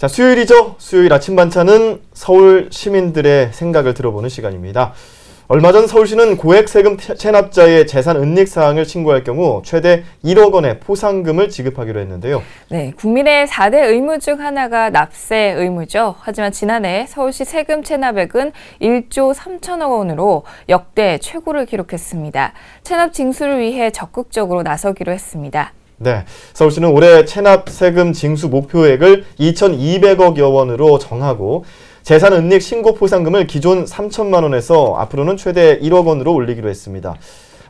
자, 수요일이죠. 수요일 아침 반찬은 서울 시민들의 생각을 들어보는 시간입니다. 얼마 전 서울시는 고액 세금 체납자의 재산 은닉 사항을 신고할 경우 최대 1억 원의 포상금을 지급하기로 했는데요. 네, 국민의 4대 의무 중 하나가 납세 의무죠. 하지만 지난해 서울시 세금 체납액은 1조 3천억 원으로 역대 최고를 기록했습니다. 체납 징수를 위해 적극적으로 나서기로 했습니다. 네, 서울시는 올해 체납 세금 징수 목표액을 2,200억여 원으로 정하고 재산 은닉 신고 포상금을 기존 3천만 원에서 앞으로는 최대 1억 원으로 올리기로 했습니다.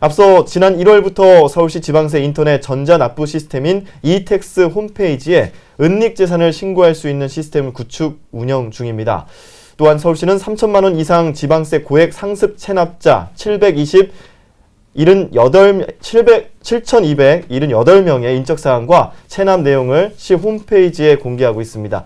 앞서 지난 1월부터 서울시 지방세 인터넷 전자납부 시스템인 이택스 홈페이지에 은닉 재산을 신고할 수 있는 시스템을 구축 운영 중입니다. 또한 서울시는 3천만 원 이상 지방세 고액 상습 체납자 7,278명의 인적사항과 체납 내용을 시 홈페이지에 공개하고 있습니다.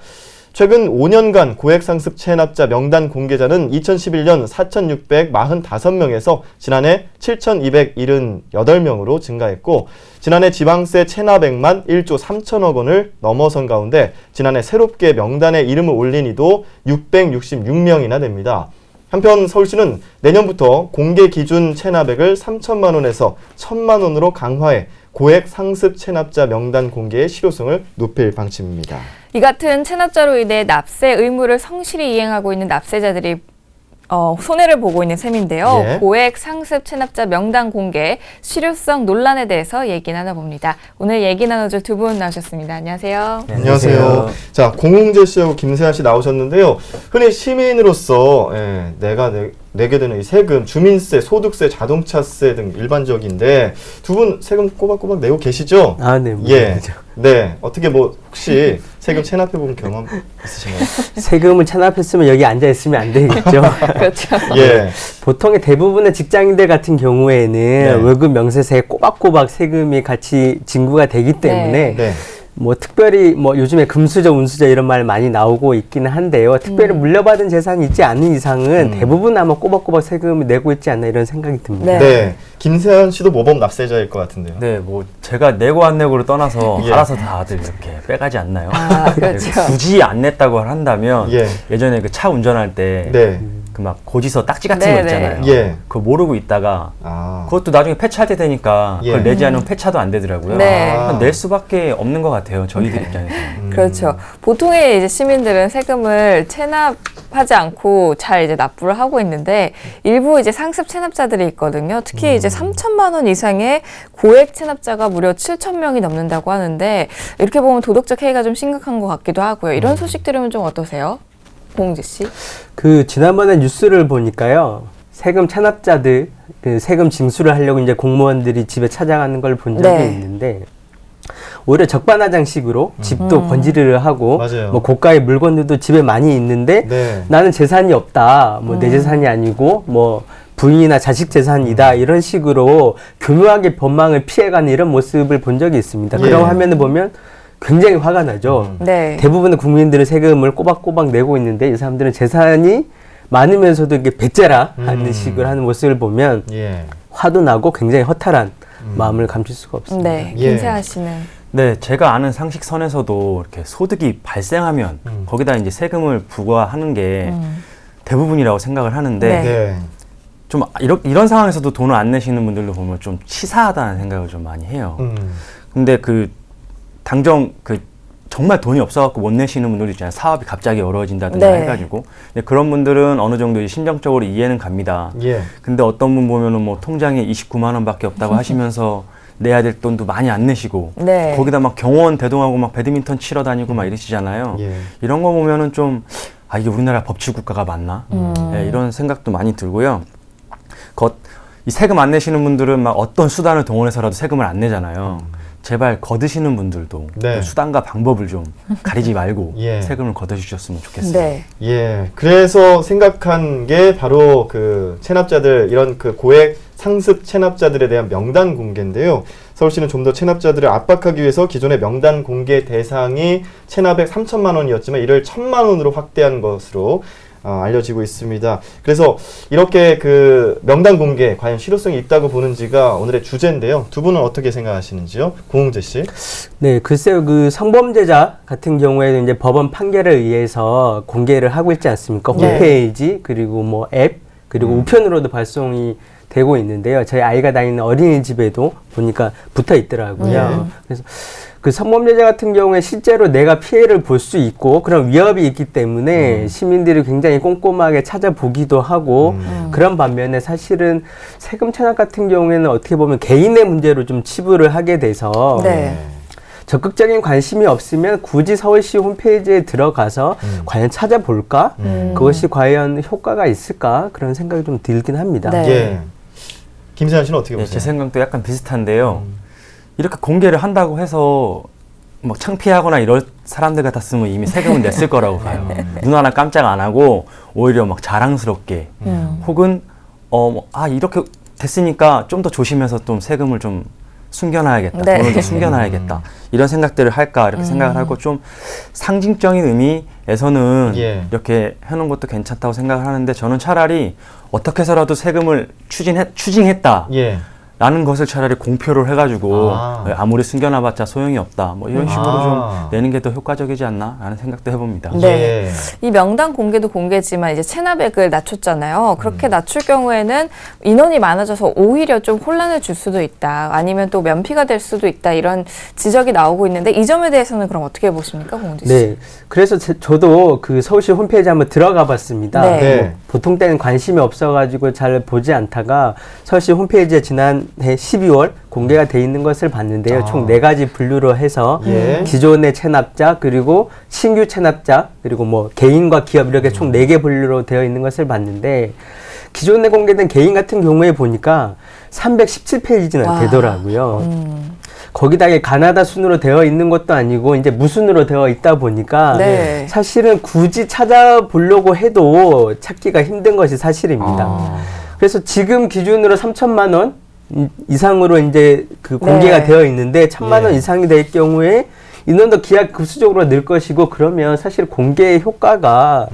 최근 5년간 고액 상습 체납자 명단 공개자는 2011년 4,645명에서 지난해 7,278명으로 증가했고, 지난해 지방세 체납액만 1조 3천억 원을 넘어선 가운데 지난해 새롭게 명단에 이름을 올린 이도 666명이나 됩니다. 한편 서울시는 내년부터 공개 기준 체납액을 3천만 원에서 1,000만 원으로 강화해 고액 상습 체납자 명단 공개의 실효성을 높일 방침입니다. 이 같은 체납자로 인해 납세 의무를 성실히 이행하고 있는 납세자들이 손해를 보고 있는 셈인데요. 예. 고액 상습 체납자 명단 공개, 실효성 논란에 대해서 얘기 나눠봅니다. 오늘 얘기 나눠줄 두 분 나오셨습니다. 안녕하세요. 네, 안녕하세요. 자, 공홍재 씨하고 김세환 씨 나오셨는데요. 흔히 시민으로서 내가 내게 되는 이 세금, 주민세, 소득세, 자동차세 등 일반적인데 두 분 세금 꼬박꼬박 내고 계시죠? 아, 네. 예. 네. 어떻게 혹시 세금 체납해본 경험 있으신가요? 세금을 체납했으면 여기 앉아있으면 안 되겠죠. 그렇죠. 예. 보통의 대부분의 직장인들 같은 경우에는 네. 월급 명세세에 꼬박꼬박 세금이 같이 징구가 되기 때문에 네. 특별히 요즘에 금수저, 운수저 이런 말 많이 나오고 있기는 한데요. 특별히 물려받은 재산이 있지 않은 이상은 대부분 아마 꼬박꼬박 세금을 내고 있지 않나 이런 생각이 듭니다. 네. 김세환 씨도 모범 납세자일 것 같은데요. 네, 제가 내고 안 내고를 떠나서 예. 알아서 다들 이렇게 빼가지 않나요? 아, 그렇죠. 굳이 안 냈다고 한다면 예. 예전에 그 차 운전할 때 네. 그 막 고지서 딱지 같은 네, 거 있잖아요. 네. 예. 그거 모르고 있다가 아. 그것도 나중에 폐차할 때 되니까 예. 그걸 내지 않으면 폐차도 안 되더라고요. 네. 아. 낼 수밖에 없는 것 같아요. 저희들 입장에서. 그렇죠. 보통의 이제 시민들은 세금을 체납하지 않고 잘 이제 납부를 하고 있는데 일부 이제 상습 체납자들이 있거든요. 특히 이제 3천만 원 이상의 고액 체납자가 무려 7천 명이 넘는다고 하는데 이렇게 보면 도덕적 해이가 좀 심각한 것 같기도 하고요. 이런 소식 들으면 좀 어떠세요? 공지 씨? 지난번에 뉴스를 보니까요. 세금 체납자들, 세금 징수를 하려고 이제 공무원들이 집에 찾아가는 걸 본 적이 네. 있는데, 오히려 적반하장식으로 집도 번지르르 하고, 맞아요. 고가의 물건들도 집에 많이 있는데, 네. 나는 재산이 없다. 내 재산이 아니고, 부인이나 자식 재산이다. 이런 식으로 교묘하게 법망을 피해가는 이런 모습을 본 적이 있습니다. 예. 그런 화면을 보면 굉장히 화가 나죠. 네. 대부분의 국민들은 세금을 꼬박꼬박 내고 있는데 이 사람들은 재산이 많으면서도 이게 배째라 하는 식으로 하는 모습을 보면 예. 화도 나고 굉장히 허탈한 마음을 감출 수가 없습니다. 네. 예. 김세환 씨는? 네, 제가 아는 상식선에서도 이렇게 소득이 발생하면 거기다 이제 세금을 부과하는 게 대부분이라고 생각을 하는데 네. 네. 좀 이런 상황에서도 돈을 안 내시는 분들도 보면 좀 치사하다는 생각을 좀 많이 해요. 근데 당정 정말 돈이 없어갖고 못 내시는 분들도 있잖아요. 사업이 갑자기 어려워진다든가 네. 해가지고. 근데 그런 분들은 어느 정도 심정적으로 이해는 갑니다. 예. 근데 어떤 분 보면은 통장에 29만 원밖에 없다고 하시면서 내야 될 돈도 많이 안 내시고. 네. 거기다 막 경호원 대동하고 막 배드민턴 치러 다니고 막 이러시잖아요. 예. 이런 거 보면은 좀, 이게 우리나라 법치국가가 맞나? 네, 이런 생각도 많이 들고요. 이 세금 안 내시는 분들은 막 어떤 수단을 동원해서라도 세금을 안 내잖아요. 제발 거드시는 분들도 네. 그 수단과 방법을 좀 가리지 말고 예. 세금을 거두셨으면 좋겠어요. 네. 예. 그래서 생각한 게 바로 체납자들, 이런 고액 상습 체납자들에 대한 명단 공개인데요. 서울시는 좀 더 체납자들을 압박하기 위해서 기존의 명단 공개 대상이 체납액 3천만 원이었지만 이를 1,000만 원으로 확대한 것으로 알려지고 있습니다. 그래서 이렇게 그 명단 공개 과연 실효성이 있다고 보는지가 오늘의 주제인데요. 두 분은 어떻게 생각하시는지요? 고흥재 씨. 네, 글쎄요. 그 성범죄자 같은 경우에는 이제 법원 판결에 의해서 공개를 하고 있지 않습니까? 네. 홈페이지 그리고 뭐 앱 그리고 우편으로도 발송이 되고 있는데요. 저희 아이가 다니는 어린이집에도 보니까 붙어 있더라고요. 그래서 그 성범죄자 같은 경우에 실제로 내가 피해를 볼 수 있고 그런 위협이 있기 때문에 시민들이 굉장히 꼼꼼하게 찾아보기도 하고 그런 반면에 사실은 세금 체납 같은 경우에는 어떻게 보면 개인의 문제로 좀 치부를 하게 돼서 네. 적극적인 관심이 없으면 굳이 서울시 홈페이지에 들어가서 과연 찾아볼까? 그것이 과연 효과가 있을까? 그런 생각이 좀 들긴 합니다. 네. 예. 김세현 씨는 어떻게 예, 보세요? 제 생각도 약간 비슷한데요. 이렇게 공개를 한다고 해서 뭐 창피하거나 이럴 사람들 같았으면 이미 세금은 냈을 거라고 봐요. 눈 하나 깜짝 안 하고 오히려 막 자랑스럽게 혹은 이렇게 됐으니까 좀 더 조심해서 좀 세금을 좀 숨겨놔야겠다. 네. 돈을 더 숨겨놔야겠다. 이런 생각들을 할까 이렇게 생각을 하고 좀 상징적인 의미에서는 예. 이렇게 해놓은 것도 괜찮다고 생각을 하는데 저는 차라리 어떻게 해서라도 세금을 추징했다. 예. 라는 것을 차라리 공표를 해가지고 아. 아무리 숨겨놔봤자 소용이 없다. 뭐 이런 식으로 아. 좀 내는 게 더 효과적이지 않나 라는 생각도 해봅니다. 네. 예. 이 명단 공개도 공개지만 이제 체납액을 낮췄잖아요. 그렇게 낮출 경우에는 인원이 많아져서 오히려 좀 혼란을 줄 수도 있다. 아니면 또 면피가 될 수도 있다. 이런 지적이 나오고 있는데 이 점에 대해서는 그럼 어떻게 보십니까, 공지 씨? 네. 그래서 저도 그 서울시 홈페이지 한번 들어가 봤습니다. 네. 네. 보통 때는 관심이 없어가지고 잘 보지 않다가 서울시 홈페이지에 지난해 12월 공개가 돼 있는 것을 봤는데요. 총 4가지 분류로 해서 예. 기존의 체납자 그리고 신규 체납자 그리고 뭐 개인과 기업 이렇게 총 4개 분류로 되어 있는 것을 봤는데 기존에 공개된 개인 같은 경우에 보니까 317페이지나 와. 되더라고요. 거기다가 가나다 순으로 되어 있는 것도 아니고 이제 무순으로 되어 있다 보니까 네. 사실은 굳이 찾아보려고 해도 찾기가 힘든 것이 사실입니다. 그래서 지금 기준으로 3천만 원 이상으로 이제 그 공개가 네. 되어 있는데 1,000만 원 예. 이상이 될 경우에 인원도 기하급수적으로 늘 것이고 그러면 사실 공개의 효과가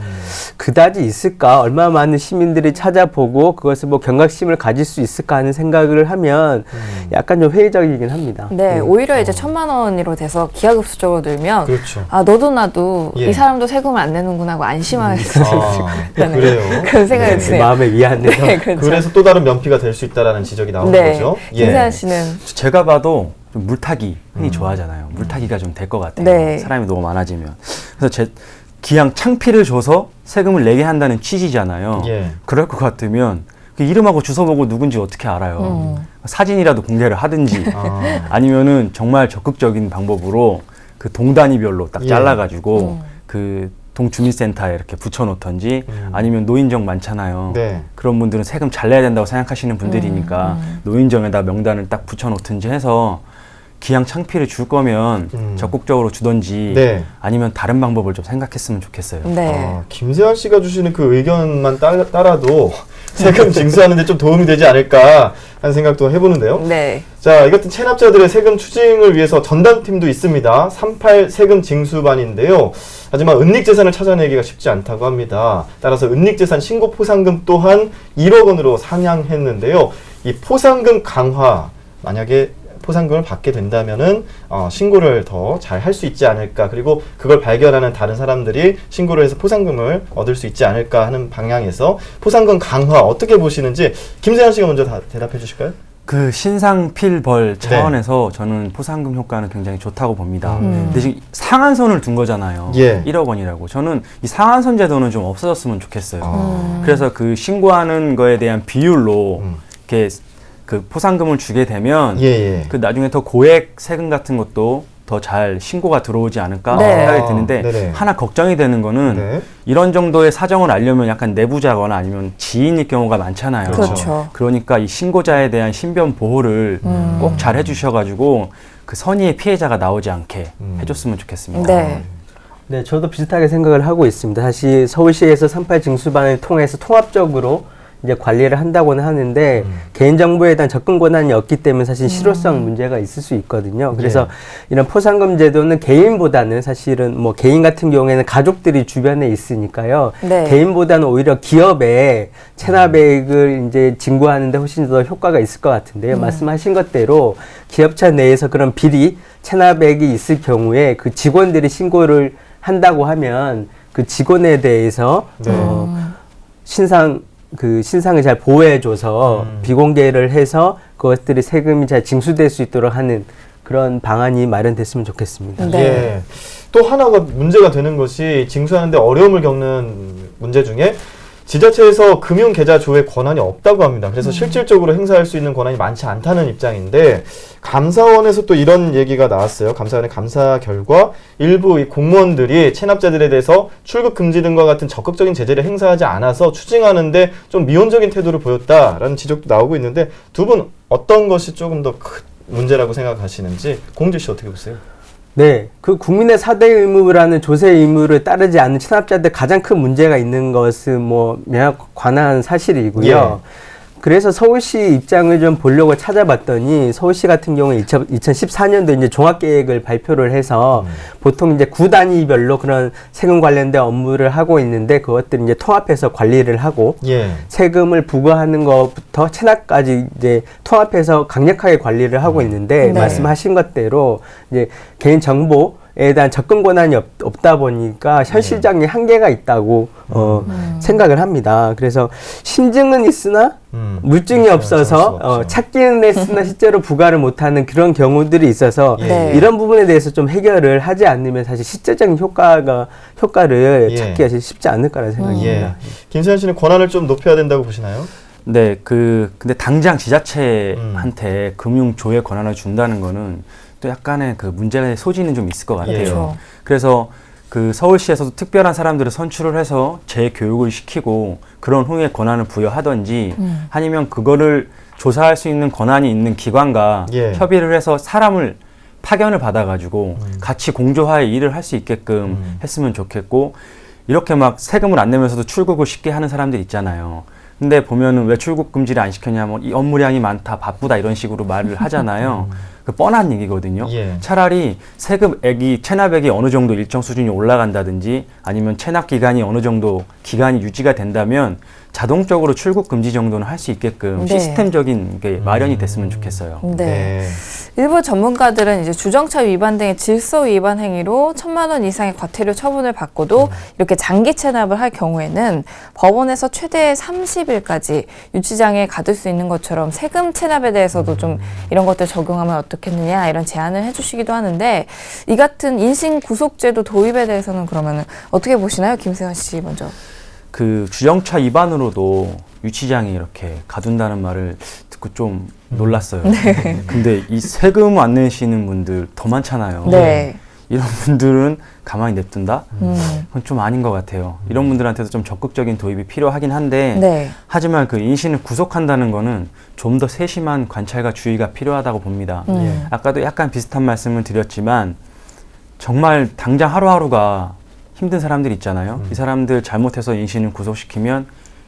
그다지 있을까? 얼마나 많은 시민들이 찾아보고 그것을 뭐 경각심을 가질 수 있을까 하는 생각을 하면 약간 좀 회의적이긴 합니다. 네, 오히려 이제 1,000만 원으로 돼서 기하급수적으로 늘면 그렇죠. 아 너도 나도 예. 이 사람도 세금을 안 내는구나 하고 안심할 수 있는 그래요. 그런 생각이 네. 드네요. 마음의 위안을 네, 그렇죠. 그래서 또 다른 면피가 될 수 있다라는 지적이 나오는 네, 거죠. 김세현 씨는 제가 봐도 좀 물타기 흔히 좋아하잖아요. 물타기가 좀 될 것 같아요. 네. 사람이 너무 많아지면. 그래서 기왕 창피를 줘서 세금을 내게 한다는 취지잖아요. 예. 그럴 것 같으면 그 이름하고 주소 보고 누군지 어떻게 알아요. 사진이라도 공개를 하든지 아니면은 정말 적극적인 방법으로 그 동 단위별로 딱 예. 잘라가지고 그 동주민센터에 이렇게 붙여놓던지 아니면 노인정 많잖아요. 네. 그런 분들은 세금 잘 내야 된다고 생각하시는 분들이니까 노인정에다 명단을 딱 붙여놓든지 해서 기왕 창피를 줄 거면 적극적으로 주던지 네. 아니면 다른 방법을 좀 생각했으면 좋겠어요. 네. 김세환 씨가 주시는 그 의견만 따라도 세금 징수하는 데 좀 도움이 되지 않을까 하는 생각도 해보는데요. 네. 자, 이 같은 체납자들의 세금 추징을 위해서 전담팀도 있습니다. 38 세금 징수반인데요. 하지만 은닉재산을 찾아내기가 쉽지 않다고 합니다. 따라서 은닉재산 신고 포상금 또한 1억 원으로 상향했는데요. 이 포상금 강화, 만약에 포상금을 받게 된다면은 신고를 더 잘 할 수 있지 않을까, 그리고 그걸 발견하는 다른 사람들이 신고를 해서 포상금을 얻을 수 있지 않을까 하는 방향에서 포상금 강화 어떻게 보시는지 김세현 씨가 먼저 대답해 주실까요? 그 신상필벌 차원에서 저는 포상금 효과는 굉장히 좋다고 봅니다. 근데 지금 상한선을 둔 거잖아요. 예. 1억 원이라고. 저는 이 상한선 제도는 좀 없어졌으면 좋겠어요. 그래서 그 신고하는 거에 대한 비율로 이렇게 그 포상금을 주게 되면 예. 그 나중에 더 고액 세금 같은 것도 더 잘 신고가 들어오지 않을까 네. 생각이 드는데 네네. 하나 걱정이 되는 거는 네. 이런 정도의 사정을 알려면 약간 내부자거나 아니면 지인일 경우가 많잖아요. 그렇죠. 그러니까 이 신고자에 대한 신변 보호를 꼭 잘 해주셔가지고 그 선의의 피해자가 나오지 않게 해줬으면 좋겠습니다. 네. 네, 저도 비슷하게 생각을 하고 있습니다. 사실 서울시에서 38 징수반을 통해서 통합적으로 이제 관리를 한다고는 하는데 개인정보에 대한 접근 권한이 없기 때문에 사실 실효성 문제가 있을 수 있거든요. 그래서 이런 포상금 제도는 개인보다는 사실은 뭐 개인 같은 경우에는 가족들이 주변에 있으니까요. 네. 개인보다는 오히려 기업에 체납액을 이제 징구하는데 훨씬 더 효과가 있을 것 같은데요. 말씀하신 것대로 기업차 내에서 그런 비리 체납액이 있을 경우에 그 직원들이 신고를 한다고 하면 그 직원에 대해서 신상을 잘 보호해줘서 비공개를 해서 그것들이 세금이 잘 징수될 수 있도록 하는 그런 방안이 마련됐으면 좋겠습니다. 네. 예. 또 하나가 문제가 되는 것이 징수하는데 어려움을 겪는 문제 중에 지자체에서 금융계좌 조회 권한이 없다고 합니다. 그래서 실질적으로 행사할 수 있는 권한이 많지 않다는 입장인데 감사원에서 또 이런 얘기가 나왔어요. 감사원의 감사 결과 일부 이 공무원들이 체납자들에 대해서 출국 금지 등과 같은 적극적인 제재를 행사하지 않아서 추징하는데 좀 미온적인 태도를 보였다라는 지적도 나오고 있는데 두 분 어떤 것이 조금 더 큰 문제라고 생각하시는지 공주 씨 어떻게 보세요? 네, 그 국민의 4대 의무라는 조세 의무를 따르지 않는 체납자들 가장 큰 문제가 있는 것은 뭐 명확 관한 사실이고요. 그래서 서울시 입장을 좀 보려고 찾아봤더니 서울시 같은 경우에 2014년도 이제 종합계획을 발표를 해서 보통 이제 구 단위별로 그런 세금 관련된 업무를 하고 있는데 그것들을 이제 통합해서 관리를 하고 세금을 부과하는 것부터 체납까지 이제 통합해서 강력하게 관리를 하고 있는데 네. 말씀하신 것대로 이제 개인 정보에 대한 접근 권한이 없다 보니까 현실적인 한계가 있다고 생각을 합니다. 그래서 심증은 있으나 물증이 없어서 찾기는 했으나 실제로 부과를 못하는 그런 경우들이 있어서 네. 이런 부분에 대해서 좀 해결을 하지 않으면 사실 실질적인 효과를 찾기가 쉽지 않을 거라는 생각입니다. 김세현 씨는 권한을 좀 높여야 된다고 보시나요? 네, 근데 당장 지자체한테 금융 조회 권한을 준다는 거는 또 약간의 그 문제의 소지는 좀 있을 것 같아요. 그렇죠. 그래서 그 서울시에서도 특별한 사람들을 선출을 해서 재교육을 시키고 그런 후에 권한을 부여하든지 아니면 그거를 조사할 수 있는 권한이 있는 기관과 협의를 해서 사람을 파견을 받아가지고 같이 공조하에 일을 할 수 있게끔 했으면 좋겠고 이렇게 막 세금을 안 내면서도 출국을 쉽게 하는 사람들 있잖아요. 근데 보면은 왜 출국 금지를 안 시켰냐면 이 업무량이 많다, 바쁘다 이런 식으로 말을 하잖아요. 그 뻔한 얘기거든요. 차라리 세금액이 체납액이 어느 정도 일정 수준이 올라간다든지 아니면 체납 기간이 어느 정도 기간이 유지가 된다면 자동적으로 출국 금지 정도는 할 수 있게끔 시스템적인 게 마련이 됐으면 좋겠어요. 네. 일부 전문가들은 이제 주정차 위반 등의 질서 위반 행위로 1,000만 원 이상의 과태료 처분을 받고도 이렇게 장기 체납을 할 경우에는 법원에서 최대 30일까지 유치장에 가둘 수 있는 것처럼 세금 체납에 대해서도 좀 이런 것들 적용하면 어떻겠느냐 이런 제안을 해주시기도 하는데 이 같은 인신 구속제도 도입에 대해서는 그러면은 어떻게 보시나요, 김세현 씨 먼저? 그 주정차 위반으로도 유치장에 이렇게 가둔다는 말을 듣고 좀 놀랐어요. 근데 이 세금 안 내시는 분들 더 많잖아요. 네. 이런 분들은 가만히 냅둔다? 그건 좀 아닌 것 같아요. 이런 분들한테도 좀 적극적인 도입이 필요하긴 한데 하지만 그 인신을 구속한다는 거는 좀 더 세심한 관찰과 주의가 필요하다고 봅니다. 아까도 약간 비슷한 말씀을 드렸지만 정말 당장 하루하루가 힘든 사람들 있잖아요. 이 사람들 잘못해서 인신을 구속시키면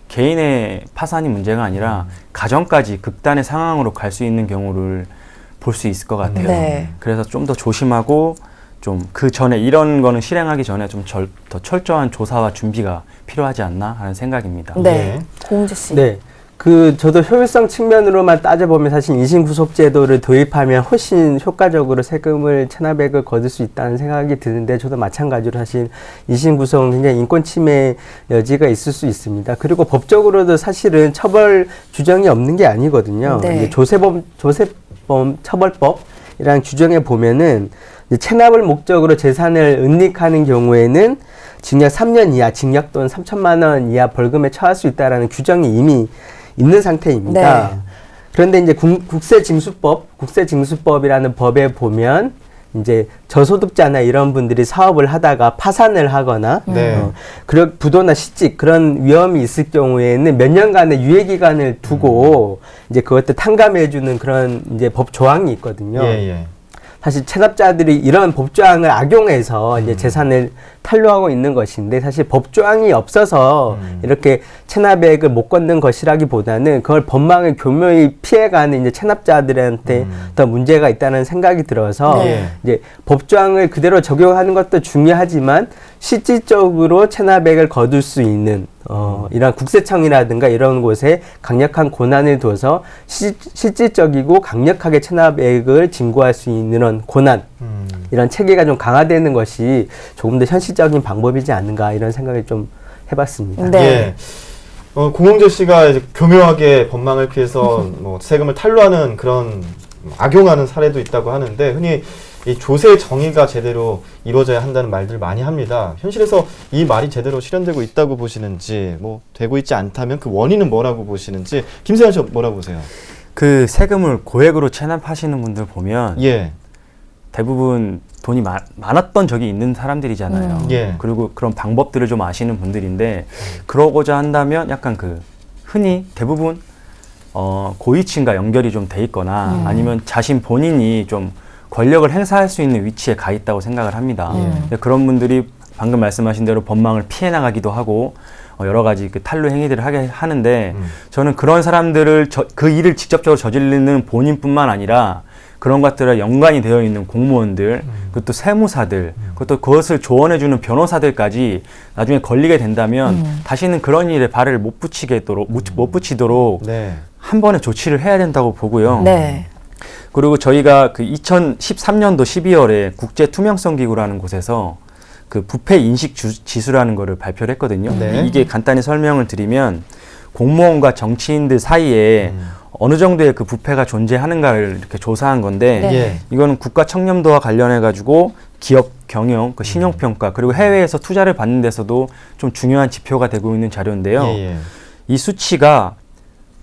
개인의 파산이 문제가 아니라 가정까지 극단의 상황으로 갈 수 있는 경우를 볼 수 있을 것 같아요. 그래서 좀 더 조심하고 좀 그 전에 이런 거는 실행하기 전에 좀 더 철저한 조사와 준비가 필요하지 않나 하는 생각입니다. 네. 고은재 씨. 네. 저도 효율성 측면으로만 따져보면 사실 인신구속제도를 도입하면 훨씬 효과적으로 세금을 체납액을 거둘 수 있다는 생각이 드는데 저도 마찬가지로 사실 인신구속은 굉장히 인권침해 여지가 있을 수 있습니다. 그리고 법적으로도 사실은 처벌 규정이 없는 게 아니거든요. 이제 조세범 처벌법이라는 규정에 보면은 이제 체납을 목적으로 재산을 은닉하는 경우에는 징역 3년 이하, 징역 또는 3천만 원 이하 벌금에 처할 수 있다라는 규정이 이미 있는 상태입니다. 그런데 이제 국세징수법이라는 법에 보면 이제 저소득자나 이런 분들이 사업을 하다가 파산을 하거나 그런 부도나 시직 그런 위험이 있을 경우에는 몇 년간의 유예 기간을 두고 이제 그것들 탕감해주는 그런 이제 법 조항이 있거든요. 사실 체납자들이 이런 법조항을 악용해서 이제 재산을 탄로하고 있는 것인데 사실 법조항이 없어서 이렇게 체납액을 못 걷는 것이라기보다는 그걸 법망을 교묘히 피해가는 이제 체납자들한테 더 문제가 있다는 생각이 들어서 네. 이제 법조항을 그대로 적용하는 것도 중요하지만 실질적으로 체납액을 거둘 수 있는 이런 국세청이라든가 이런 곳에 강력한 권한을 둬서 실질적이고 강력하게 체납액을 징구할 수 있는 이런 권한, 이런 체계가 좀 강화되는 것이 조금 더 현실적인 방법이지 않는가 이런 생각을 좀 해봤습니다. 네. 예. 공홍재 씨가 이제 교묘하게 법망을 피해서 뭐 세금을 탈루하는 그런 악용하는 사례도 있다고 하는데 흔히 이 조세 정의가 제대로 이루어져야 한다는 말들 많이 합니다. 현실에서 이 말이 제대로 실현되고 있다고 보시는지, 뭐 되고 있지 않다면 그 원인은 뭐라고 보시는지, 김세현 씨 뭐라고 보세요? 그 세금을 고액으로 체납하시는 분들 보면 예, 대부분 돈이 많았던 적이 있는 사람들이잖아요. 예. 그리고 그런 방법들을 좀 아시는 분들인데 그러고자 한다면 약간 그 흔히 대부분 고위층과 연결이 좀 돼 있거나 아니면 자신 본인이 좀 권력을 행사할 수 있는 위치에 가 있다고 생각을 합니다. 근데 그런 분들이 방금 말씀하신 대로 법망을 피해 나가기도 하고 여러 가지 그 탈루 행위들을 하게 하는데 저는 그런 사람들을 그 일을 직접적으로 저지르는 본인뿐만 아니라 그런 것들에 연관이 되어 있는 공무원들, 그것도 세무사들, 그것도 그것을 조언해주는 변호사들까지 나중에 걸리게 된다면 다시는 그런 일에 발을 못 붙이도록 네. 한 번에 조치를 해야 된다고 보고요. 네. 그리고 저희가 그 2013년도 12월에 국제투명성기구라는 곳에서 그 부패 인식 지수라는 거를 발표를 했거든요. 네. 이게 간단히 설명을 드리면 공무원과 정치인들 사이에 어느 정도의 그 부패가 존재하는가를 이렇게 조사한 건데 네. 예. 이거는 국가 청렴도와 관련해 가지고 기업 경영, 그 신용평가 그리고 해외에서 투자를 받는 데서도 좀 중요한 지표가 되고 있는 자료인데요. 예. 이 수치가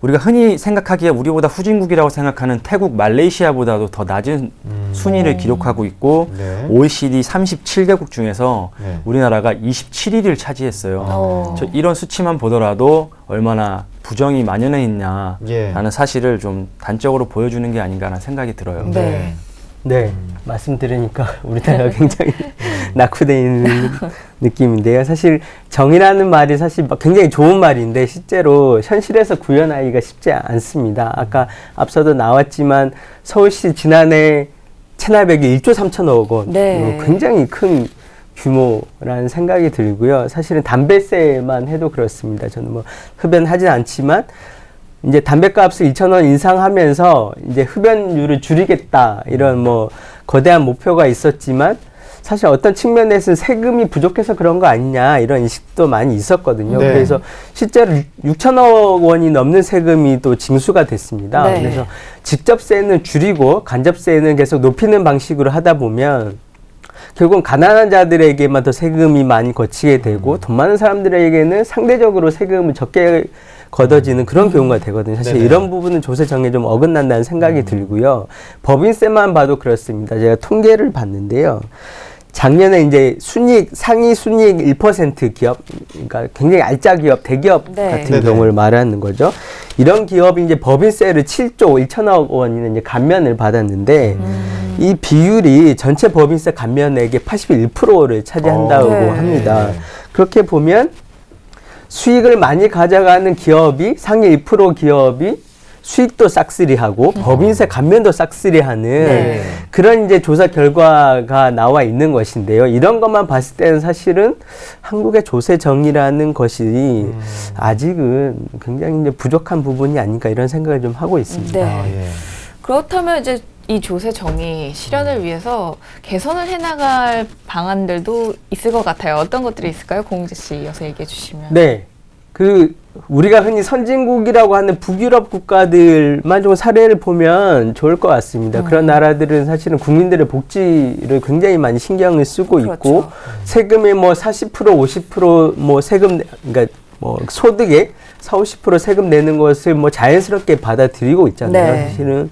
우리가 흔히 생각하기에 우리보다 후진국이라고 생각하는 태국, 말레이시아보다도 더 낮은 순위를 기록하고 있고 네. OECD 37개국 중에서 네. 우리나라가 27위를 차지했어요. 어. 이런 수치만 보더라도 얼마나 부정이 만연해 있냐라는 예. 사실을 좀 단적으로 보여주는 게 아닌가라는 생각이 들어요. 네. 네, 말씀 들으니까 우리나라가 굉장히 낙후되어 있는 느낌인데요. 사실 정의라는 말이 사실 굉장히 좋은 말인데 실제로 현실에서 구현하기가 쉽지 않습니다. 아까 앞서도 나왔지만 서울시 지난해 체납액이 1조 3천억 원, 네. 굉장히 큰 규모라는 생각이 들고요. 사실은 담배세만 해도 그렇습니다. 저는 뭐 흡연하진 않지만 이제 담배값을 2,000원 인상하면서 이제 흡연율을 줄이겠다 이런 뭐 거대한 목표가 있었지만 사실 어떤 측면에서는 세금이 부족해서 그런 거 아니냐 이런 인식도 많이 있었거든요. 네. 그래서 실제로 6천억 원이 넘는 세금이 또 징수가 됐습니다. 네. 그래서 직접세는 줄이고 간접세는 계속 높이는 방식으로 하다 보면 결국은 가난한 자들에게만 더 세금이 많이 거치게 되고 돈 많은 사람들에게는 상대적으로 세금을 적게 걷어지는 그런 경우가 되거든요. 사실 네네. 이런 부분은 조세 정의에 좀 어긋난다는 생각이 들고요. 법인세만 봐도 그렇습니다. 제가 통계를 봤는데요. 작년에 이제 상위 순이익 1% 기업, 그러니까 굉장히 알짜 기업, 대기업 네. 같은 네네. 경우를 말하는 거죠. 이런 기업이 이제 법인세를 7조 1천억 원이는 이제 감면을 받았는데 이 비율이 전체 법인세 감면액의 81%를 차지한다고 네. 합니다. 그렇게 보면 수익을 많이 가져가는 기업이 상위 1% 기업이 수익도 싹쓸이하고 법인세 감면도 싹쓸이하는 네. 그런 이제 조사 결과가 나와 있는 것인데요. 이런 것만 봤을 때는 사실은 한국의 조세 정의라는 것이 아직은 굉장히 이제 부족한 부분이 아닌가 이런 생각을 좀 하고 있습니다. 네. 아, 예. 그렇다면 이제 이 조세 정의 실현을 위해서 개선을 해나갈 방안들도 있을 것 같아요. 어떤 것들이 있을까요? 공재 씨 이어서 얘기해 주시면. 네. 우리가 흔히 선진국이라고 하는 북유럽 국가들만 좀 사례를 보면 좋을 것 같습니다. 그런 나라들은 사실은 국민들의 복지를 굉장히 많이 신경을 쓰고 그렇죠. 있고 세금의 뭐 40% 50% 세금 그러니까 뭐 소득의 40-50% 세금 내는 것을 뭐 자연스럽게 받아들이고 있잖아요. 네. 사실은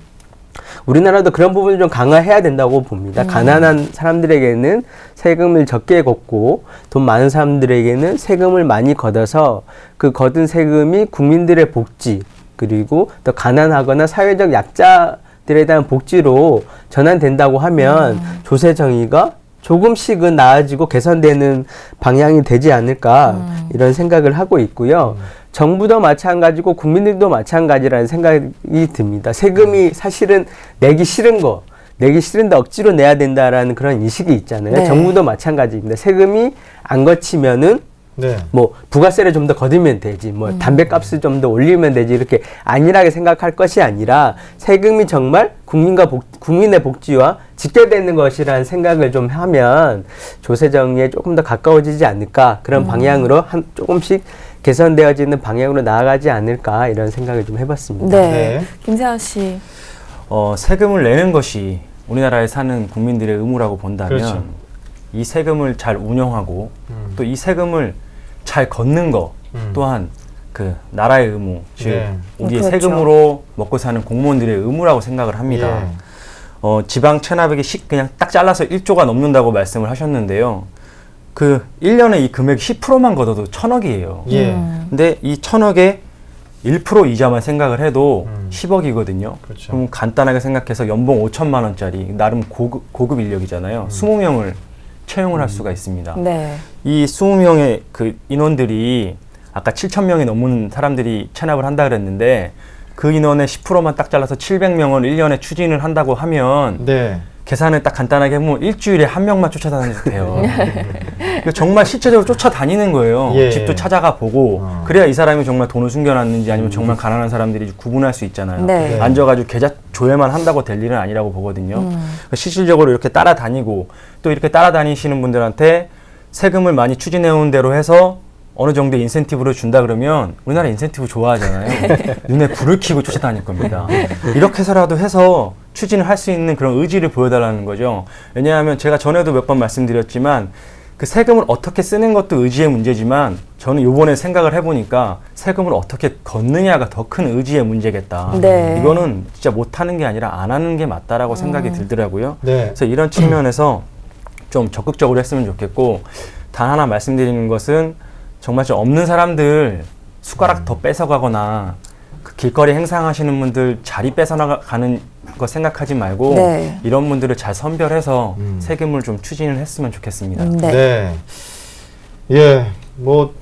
우리나라도 그런 부분을 좀 강화해야 된다고 봅니다. 가난한 사람들에게는 세금을 적게 걷고 돈 많은 사람들에게는 세금을 많이 걷어서 그 걷은 세금이 국민들의 복지 그리고 더 가난하거나 사회적 약자들에 대한 복지로 전환된다고 하면 조세 정의가 조금씩은 나아지고 개선되는 방향이 되지 않을까 이런 생각을 하고 있고요. 정부도 마찬가지고 국민들도 마찬가지라는 생각이 듭니다. 세금이 사실은 내기 싫은데 억지로 내야 된다라는 그런 인식이 있잖아요. 네. 정부도 마찬가지입니다. 세금이 안 거치면은 네. 뭐 부가세를 좀 더 거두면 되지, 뭐 담배값을 좀 더 올리면 되지, 이렇게 안일하게 생각할 것이 아니라 세금이 정말 국민의 복지와 직결되는 것이라는 생각을 좀 하면 조세 정의에 조금 더 가까워지지 않을까, 그런 방향으로 조금씩 개선되어지는 방향으로 나아가지 않을까, 이런 생각을 좀 해봤습니다. 네. 네. 김세환 씨. 세금을 내는 것이 우리나라에 사는 국민들의 의무라고 본다면 그렇죠. 이 세금을 잘 운영하고 또 이 세금을 잘 걷는 거 또한 그 나라의 의무, 즉 네. 우리의 그렇죠. 세금으로 먹고 사는 공무원들의 의무라고 생각을 합니다. 예. 지방 체납액이 그냥 딱 잘라서 1조가 넘는다고 말씀을 하셨는데요. 그 1년에 이 금액 10%만 걷어도 1,000억이에요. 예. 근데 이 1,000억에 1% 이자만 생각을 해도 10억이거든요. 그렇죠. 그럼 간단하게 생각해서 연봉 5천만 원짜리 나름 고급 인력이잖아요. 20명을 채용을 할 수가 있습니다. 네. 이 20명의 그 인원들이 아까 7,000명이 넘는 사람들이 체납을 한다 그랬는데 그 인원의 10%만 딱 잘라서 700명을 1년에 추진을 한다고 하면 네. 계산을 딱 간단하게 해보면 일주일에 한 명만 쫓아다녀도 돼요. 그러니까 정말 실제적으로 쫓아다니는 거예요. 예. 집도 찾아가 보고 그래야 이 사람이 정말 돈을 숨겨놨는지 아니면 정말 가난한 사람들이 구분할 수 있잖아요. 네. 네. 앉아가지고 계좌 조회만 한다고 될 일은 아니라고 보거든요. 그러니까 실질적으로 이렇게 따라다니고 또 이렇게 따라다니시는 분들한테 세금을 많이 추진해온 대로 해서 어느 정도 인센티브를 준다 그러면 우리나라 인센티브 좋아하잖아요. 눈에 불을 켜고 쫓아다닐 겁니다. 이렇게 해서라도 해서 추진을 할 수 있는 그런 의지를 보여달라는 거죠. 왜냐하면 제가 전에도 몇 번 말씀드렸지만 그 세금을 어떻게 쓰는 것도 의지의 문제지만 저는 요번에 생각을 해보니까 세금을 어떻게 걷느냐가 더 큰 의지의 문제겠다. 네. 이거는 진짜 못하는 게 아니라 안 하는 게 맞다라고 생각이 들더라고요. 네. 그래서 이런 측면에서 좀 적극적으로 했으면 좋겠고 단 하나 말씀드리는 것은 정말 좀 없는 사람들 숟가락 더 뺏어가거나 그 길거리 행상하시는 분들 자리 뺏어나가는 거 생각하지 말고 네. 이런 분들을 잘 선별해서 세금을 좀 추진을 했으면 좋겠습니다. 네. 네. 예, 뭐,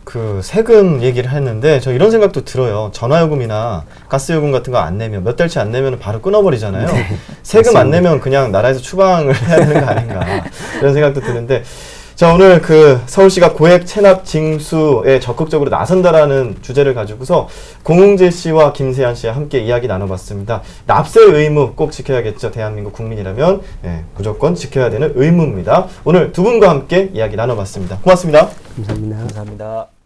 그 세금 얘기를 했는데 저 이런 생각도 들어요. 전화요금이나 가스요금 같은 거 안 내면 몇 달치 안 내면 바로 끊어버리잖아요. 세금 안 내면 그냥 나라에서 추방을 해야 되는 거 아닌가 이런 생각도 드는데 자, 오늘 그 서울시가 고액 체납 징수에 적극적으로 나선다라는 주제를 가지고서 공웅재 씨와 김세환 씨와 함께 이야기 나눠봤습니다. 납세 의무 꼭 지켜야겠죠. 대한민국 국민이라면 예, 무조건 지켜야 되는 의무입니다. 오늘 두 분과 함께 이야기 나눠봤습니다. 고맙습니다. 감사합니다. 감사합니다.